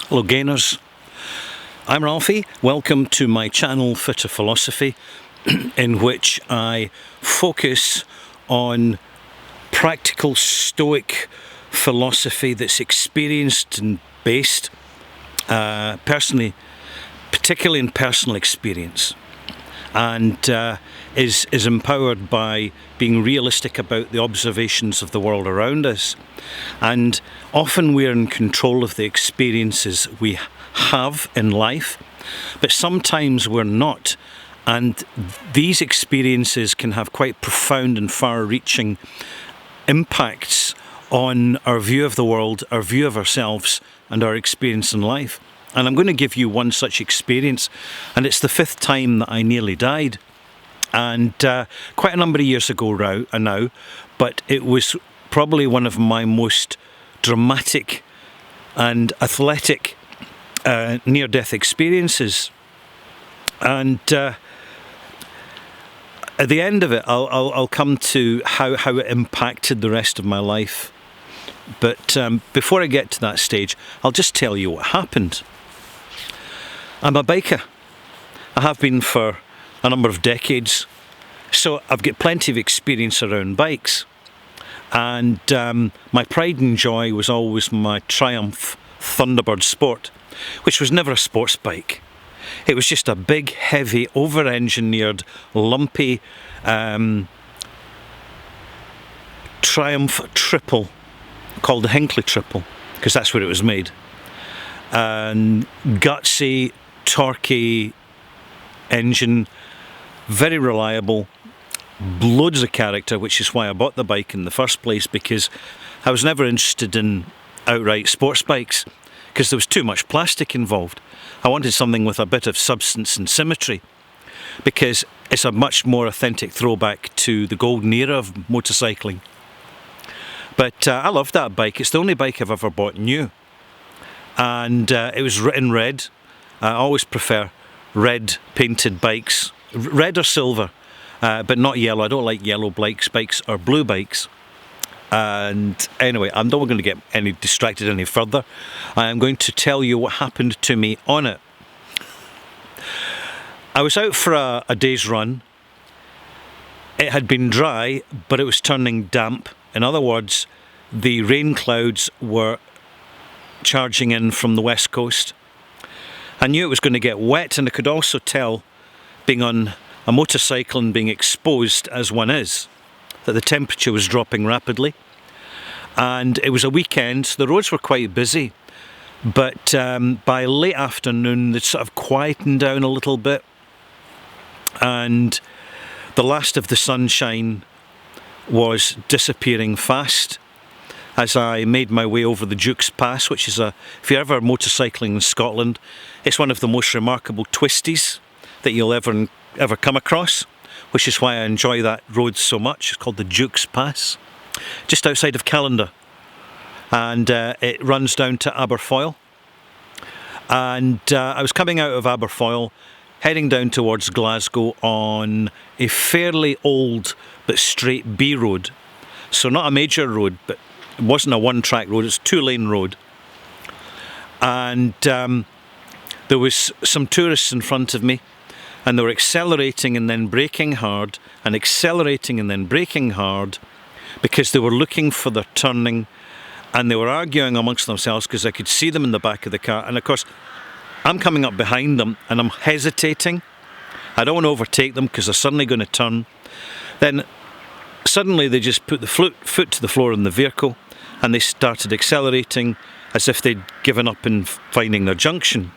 Hello gainers, I'm Ralphie. Welcome to my channel Fitter Philosophy, in which I focus on practical stoic philosophy that's experienced and based personally, particularly in personal experience, and is empowered by being realistic about the observations of the world around us. And often we're in control of the experiences we have in life, but sometimes we're not. And these experiences can have quite profound and far-reaching impacts on our view of the world, our view of ourselves, and our experience in life. And I'm going to give you one such experience, and it's the 5th time that I nearly died. And quite a number of years ago now, but it was probably one of my most dramatic and athletic near-death experiences. And at the end of it, I'll come to how it impacted the rest of my life. But before I get to that stage, I'll just tell you what happened. I'm a biker. I have been for a number of decades, so I've got plenty of experience around bikes. And my pride and joy was always my Triumph Thunderbird Sport, which was never a sports bike. It was just a big, heavy, over-engineered, lumpy Triumph Triple, called the Hinckley Triple, because that's where it was made. And gutsy, torquey engine, very reliable, loads of character, which is why I bought the bike in the first place, because I was never interested in outright sports bikes, because there was too much plastic involved. I wanted something with a bit of substance and symmetry, because it's a much more authentic throwback to the golden era of motorcycling. But I love that bike. It's the only bike I've ever bought new, and it was in red. I always prefer red painted bikes, red or silver, but not yellow. I don't like yellow bikes or blue bikes. And anyway, I'm not going to get distracted any further. I am going to tell you what happened to me on it. I was out for a day's run. It had been dry, but it was turning damp. In other words, the rain clouds were charging in from the west coast. I knew it was going to get wet, and I could also tell, being on a motorcycle and being exposed as one is, that the temperature was dropping rapidly. And it was a weekend, so the roads were quite busy, but by late afternoon they'd sort of quietened down a little bit, and the last of the sunshine was disappearing fast as I made my way over the Dukes Pass, which is if you're ever motorcycling in Scotland, it's one of the most remarkable twisties that you'll ever come across, which is why I enjoy that road so much. It's called the Dukes Pass, just outside of Callander, and it runs down to Aberfoyle. And I was coming out of Aberfoyle, heading down towards Glasgow on a fairly old but straight B road. So not a major road, but it wasn't a one-track road, it's a 2-lane road. And there was some tourists in front of me, and they were accelerating and then braking hard, and accelerating and then braking hard, because they were looking for their turning, and they were arguing amongst themselves because I could see them in the back of the car. And of course, I'm coming up behind them and I'm hesitating. I don't want to overtake them because they're suddenly going to turn. Then suddenly they just put the foot to the floor in the vehicle, and they started accelerating as if they'd given up in finding their junction.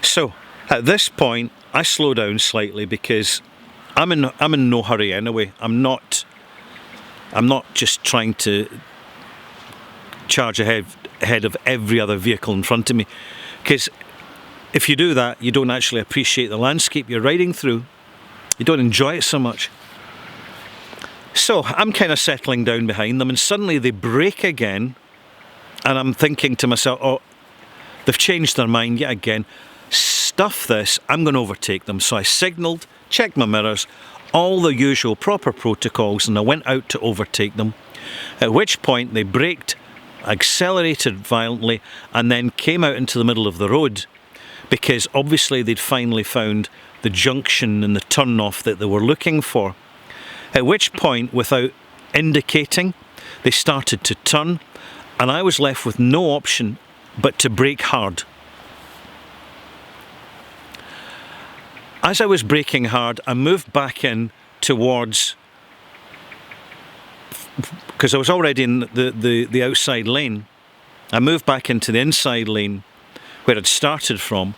So at this point I slow down slightly, because I'm in no hurry anyway. I'm not just trying to charge ahead of every other vehicle in front of me, because if you do that, you don't actually appreciate the landscape you're riding through. You don't enjoy it so much. So I'm kind of settling down behind them, and suddenly they brake again, and I'm thinking to myself, oh, they've changed their mind yet again. Stuff this, I'm going to overtake them. So I signalled, checked my mirrors, all the usual proper protocols, and I went out to overtake them, at which point they braked accelerated violently, and then came out into the middle of the road, because obviously they'd finally found the junction and the turn-off that they were looking for. At which point, without indicating, they started to turn, and I was left with no option but to brake hard. As I was braking hard, I moved back in towards, because I was already in the outside lane, I moved back into the inside lane where I'd started from,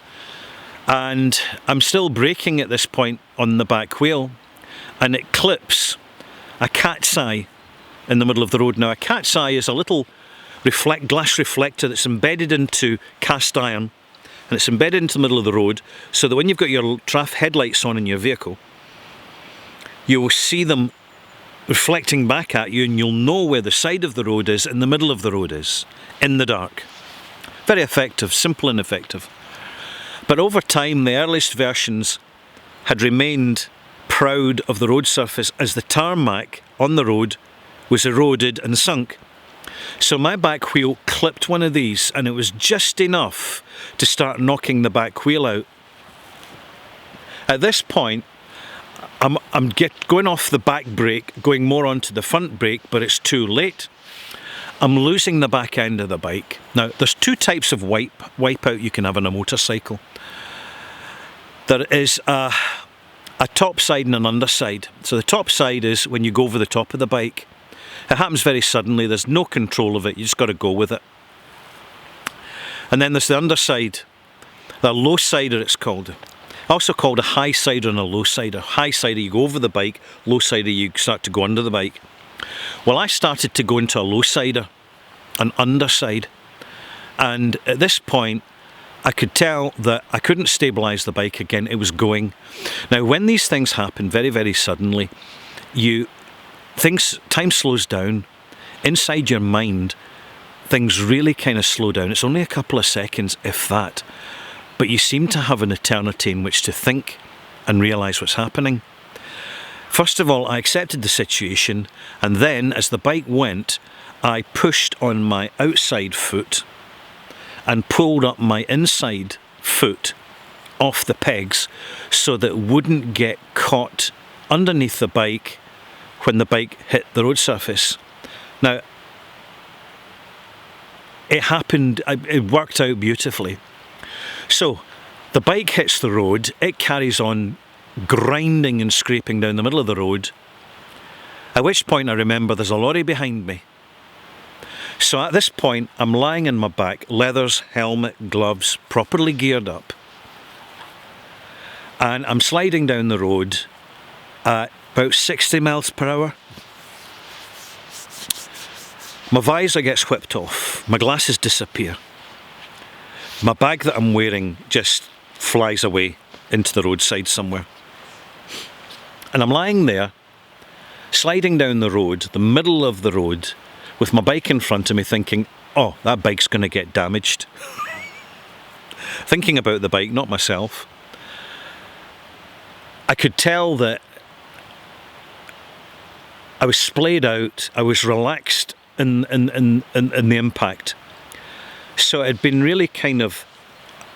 and I'm still braking at this point on the back wheel, and it clips a cat's eye in the middle of the road. Now, a cat's eye is a little glass reflector that's embedded into cast iron, and it's embedded into the middle of the road, so that when you've got your headlights on in your vehicle, you will see them reflecting back at you, and you'll know where the side of the road is and the middle of the road is, in the dark. Very effective, simple and effective. But over time, the earliest versions had remained proud of the road surface as the tarmac on the road was eroded and sunk. So my back wheel clipped one of these, and it was just enough to start knocking the back wheel out. At this point, I'm going off the back brake, going more onto the front brake, but it's too late. I'm losing the back end of the bike. Now, there's two types of wipeout you can have on a motorcycle. There is a top side and an underside. So the top side is when you go over the top of the bike. It happens very suddenly, there's no control of it, you just got to go with it. And then there's the underside, the low sider it's called. Also called a high sider and a low sider. High sider you go over the bike, low sider you start to go under the bike. Well, I started to go into a low sider, an underside, and at this point I could tell that I couldn't stabilise the bike again, it was going. Now when these things happen very, very suddenly, time slows down. Inside your mind, things really kind of slow down. It's only a couple of seconds, if that. But you seem to have an eternity in which to think and realise what's happening. First of all, I accepted the situation, and then as the bike went, I pushed on my outside foot and pulled up my inside foot off the pegs so that it wouldn't get caught underneath the bike when the bike hit the road surface. Now, it happened, it worked out beautifully. So, the bike hits the road, it carries on grinding and scraping down the middle of the road, at which point I remember there's a lorry behind me. So at this point, I'm lying on my back, leathers, helmet, gloves, properly geared up, and I'm sliding down the road at about 60 miles per hour. My visor gets whipped off, my glasses disappear. My bag that I'm wearing just flies away into the roadside somewhere. And I'm lying there, sliding down the road, the middle of the road, with my bike in front of me thinking, oh, that bike's going to get damaged. Thinking about the bike, not myself. I could tell that I was splayed out, I was relaxed in the impact. So it had been really kind of,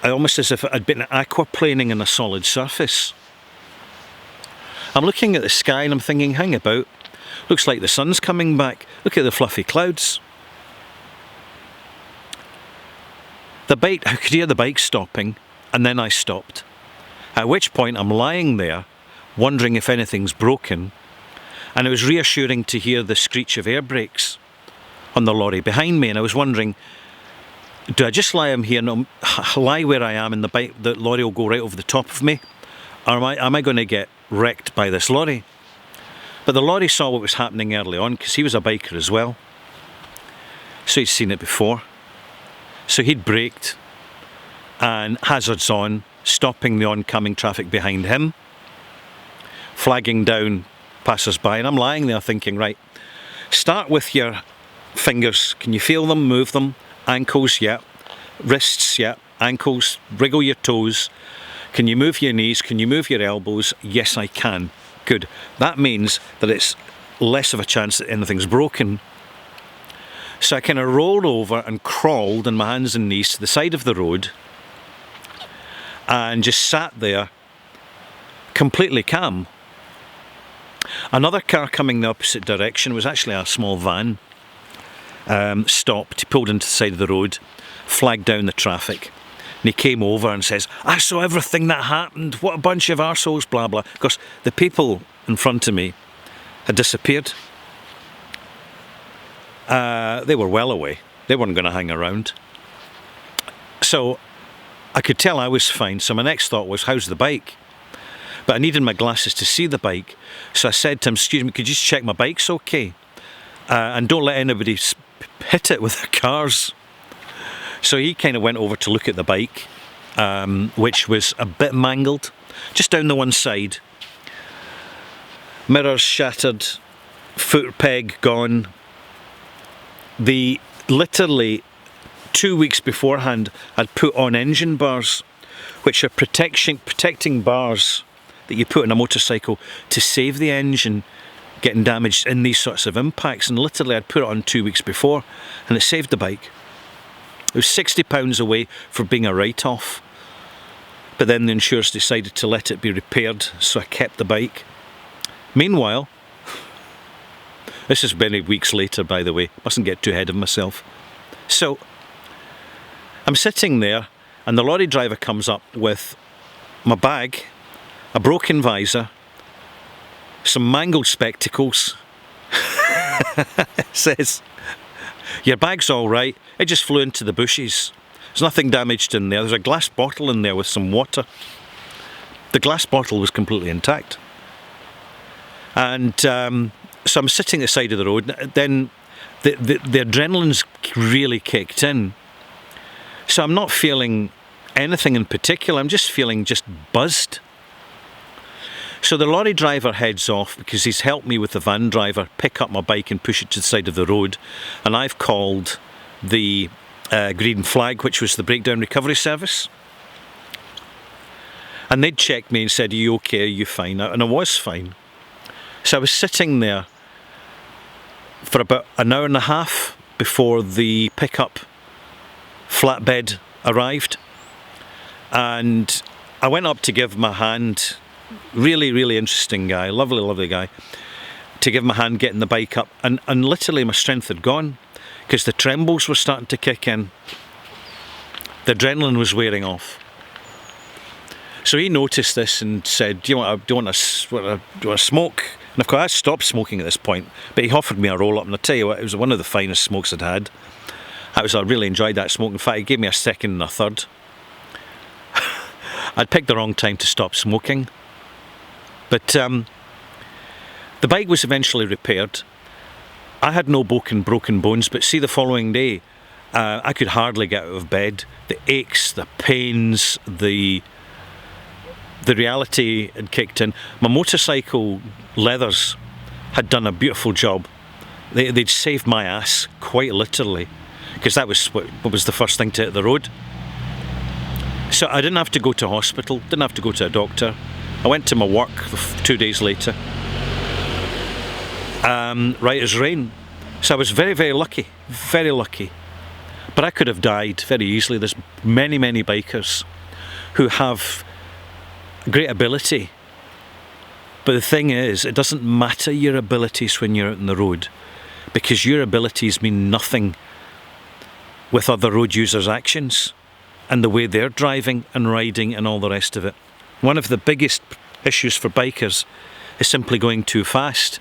almost as if I'd been aquaplaning in a solid surface. I'm looking at the sky and I'm thinking, hang about, looks like the sun's coming back, look at the fluffy clouds. I could hear the bike stopping, and then I stopped. At which point I'm lying there, wondering if anything's broken, and it was reassuring to hear the screech of air brakes on the lorry behind me, and I was wondering, do I just lie where I am and the lorry will go right over the top of me? Or am I going to get wrecked by this lorry? But the lorry saw what was happening early on, because he was a biker as well. So he'd seen it before. So he'd braked, and hazards on, stopping the oncoming traffic behind him, flagging down passers-by, and I'm lying there thinking, right, start with your fingers, can you feel them, move them, ankles, yeah, wrists, yeah, ankles, wriggle your toes, can you move your knees, can you move your elbows? Yes, I can. Good. That means that it's less of a chance that anything's broken. So I kind of rolled over and crawled on my hands and knees to the side of the road and just sat there completely calm. Another car coming the opposite direction, was actually a small van, stopped. He pulled into the side of the road, flagged down the traffic, and he came over and says, "I saw everything that happened, what a bunch of arseholes, blah blah." Of course, the people in front of me had disappeared. They were well away. They weren't going to hang around. So I could tell I was fine. So my next thought was, how's the bike? But I needed my glasses to see the bike. So I said to him, "Excuse me, could you just check my bike's okay? And don't let anybody hit it with their cars." So he kind of went over to look at the bike, which was a bit mangled, just down the one side. Mirrors shattered, foot peg gone. Literally 2 weeks beforehand, I'd put on engine bars, which are protecting bars that you put on a motorcycle to save the engine getting damaged in these sorts of impacts. And literally I'd put it on 2 weeks before, and it saved the bike. It was £60 away for being a write-off, but then the insurers decided to let it be repaired, so I kept the bike. Meanwhile, this is many weeks later, by the way, mustn't get too ahead of myself. So I'm sitting there, and the lorry driver comes up with my bag, a broken visor, some mangled spectacles. Says, "Your bag's all right, it just flew into the bushes. There's nothing damaged in there. There's a glass bottle in there with some water." The glass bottle was completely intact. And so I'm sitting at the side of the road. Then the adrenaline's really kicked in. So I'm not feeling anything in particular. I'm just feeling buzzed. So the lorry driver heads off because he's helped me with the van driver pick up my bike and push it to the side of the road. And I've called the Green Flag, which was the breakdown recovery service. And they'd checked me and said, "Are you okay? Are you fine?" And I was fine. So I was sitting there for about an hour and a half before the pickup flatbed arrived. And I went up to give my hand, really, really interesting guy, lovely, lovely guy, to give my hand getting the bike up. And literally my strength had gone because the trembles were starting to kick in. The adrenaline was wearing off. So he noticed this and said, "Do you want to smoke?" And of course I stopped smoking at this point, but he offered me a roll up, and I tell you what, it was one of the finest smokes I'd had. I really enjoyed that smoke. In fact, he gave me a second and a third. I'd picked the wrong time to stop smoking. But the bike was eventually repaired. I had no broken bones, but see, the following day, I could hardly get out of bed. The aches, the pains, the reality had kicked in. My motorcycle leathers had done a beautiful job. They'd saved my ass, quite literally, because that was what was the first thing to hit the road. So I didn't have to go to hospital, didn't have to go to a doctor. I went to my work 2 days later, right as rain. So I was very, very lucky, very lucky. But I could have died very easily. There's many, many bikers who have great ability, but the thing is, it doesn't matter your abilities when you're out on the road, because your abilities mean nothing with other road users' actions and the way they're driving and riding and all the rest of it. One of the biggest issues for bikers is simply going too fast.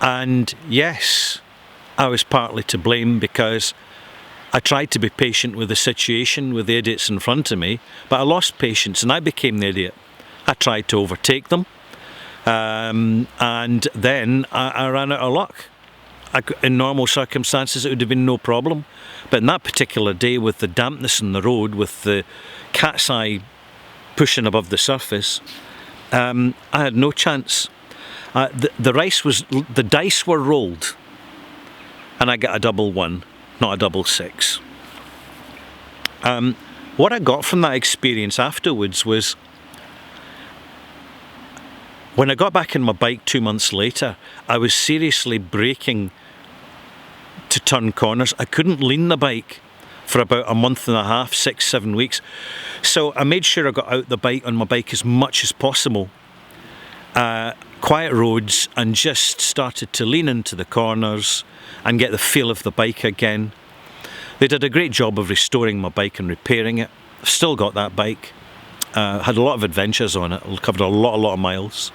And yes, I was partly to blame because I tried to be patient with the situation, with the idiots in front of me, but I lost patience and I became the idiot. I tried to overtake them, and then I ran out of luck. In normal circumstances, it would have been no problem. But in that particular day, with the dampness in the road, with the cat's eye pushing above the surface, I had no chance. The dice were rolled, and I got a double one, not a double six. What I got from that experience afterwards was, when I got back on my bike 2 months later, I was seriously braking to turn corners. I couldn't lean the bike for about a month and a half, 6-7 weeks. So I made sure I got out the bike on my bike as much as possible. Quiet roads, and just started to lean into the corners and get the feel of the bike again. They did a great job of restoring my bike and repairing it. I've still got that bike. Had a lot of adventures on it. Covered a lot of miles.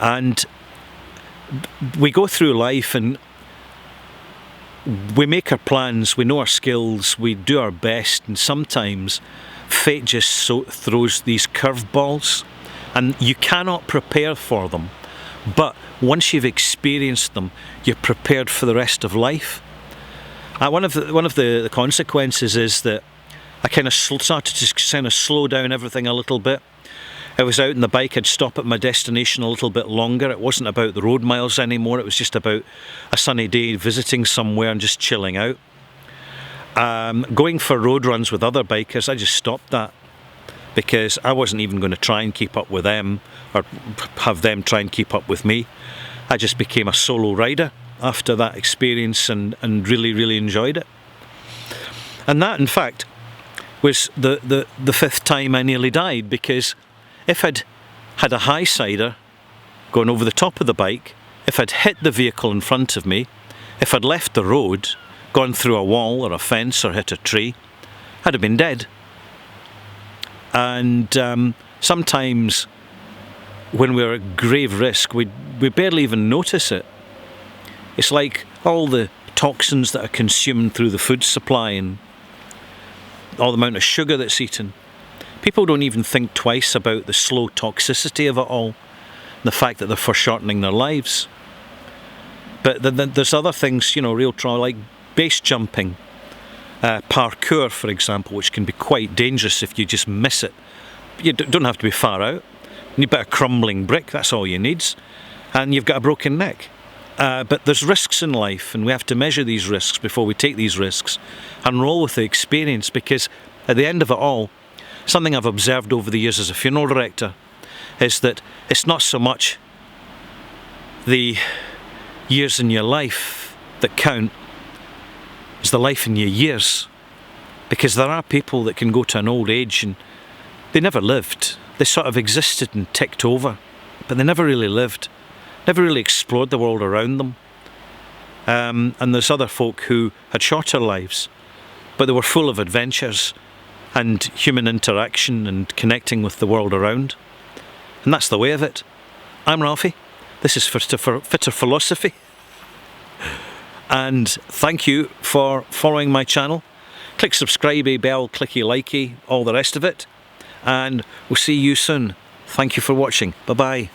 And we go through life and we make our plans, we know our skills, we do our best, and sometimes fate just throws these curveballs, and you cannot prepare for them. But once you've experienced them, you're prepared for the rest of life. One of the consequences is that I kind of started to kind of slow down everything a little bit. I was out on the bike, I'd stop at my destination a little bit longer. It wasn't about the road miles anymore, it was just about a sunny day visiting somewhere and just chilling out. Going for road runs with other bikers, I just stopped that, because I wasn't even going to try and keep up with them or have them try and keep up with me. I just became a solo rider after that experience and really enjoyed it. And that, in fact, was the fifth time I nearly died, because if I'd had a high-sider going over the top of the bike, if I'd hit the vehicle in front of me, if I'd left the road, gone through a wall or a fence or hit a tree, I'd have been dead. And sometimes when we're at grave risk, we barely even notice it. It's like all the toxins that are consumed through the food supply and all the amount of sugar that's eaten. People don't even think twice about the slow toxicity of it all, the fact that they're foreshortening their lives. But then there's other things, real trauma, like base jumping, parkour, for example, which can be quite dangerous if you just miss it. You don't have to be far out. You need a bit of crumbling brick, that's all you need, and you've got a broken neck. But there's risks in life, and we have to measure these risks before we take these risks and roll with the experience, because at the end of it all, something I've observed over the years as a funeral director is that it's not so much the years in your life that count, it's the life in your years. Because there are people that can go to an old age and they never lived. They sort of existed and ticked over, but they never really lived, never really explored the world around them. And there's other folk who had shorter lives, but they were full of adventures and human interaction and connecting with the world around. And that's the way of it. I'm Ralphie. This is Fitter Philosophy. And thank you for following my channel. Click subscribe, bell, clicky, likey, all the rest of it. And we'll see you soon. Thank you for watching. Bye-bye.